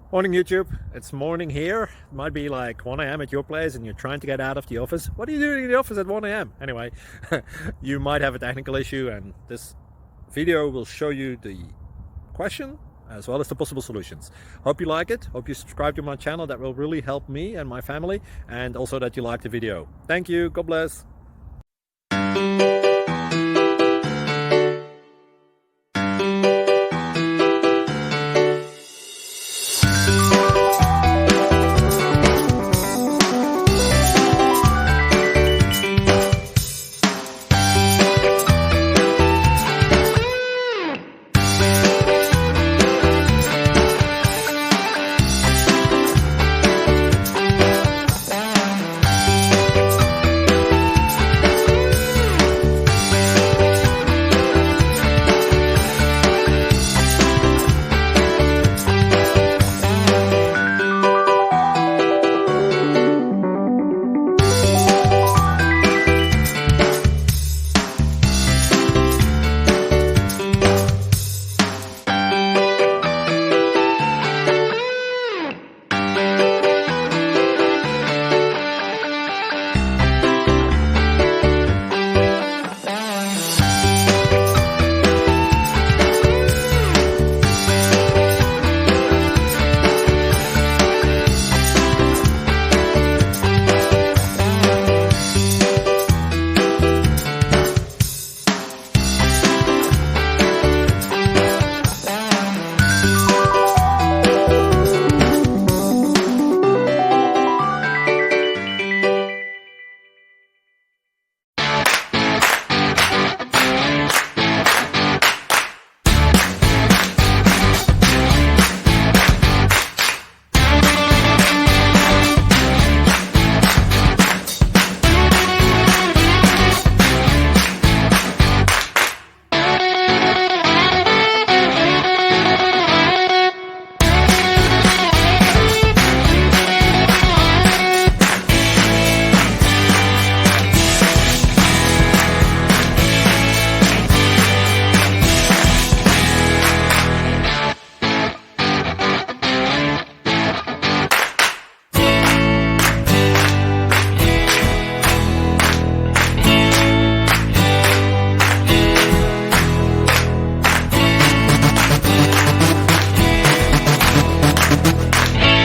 Morning YouTube, it's morning here. It might be like 1 a.m. at your place and you're trying to get out of the office. What are you doing in the office at 1 a.m.? Anyway, you might have a technical issue and this video will show you the question as well as the possible solutions. Hope you like it, hope you subscribe to my channel. That will really help me and my family, and also that you like the video. Thank you, God bless.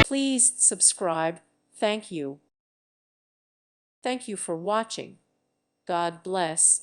Please subscribe. Thank you. Thank you for watching. God bless.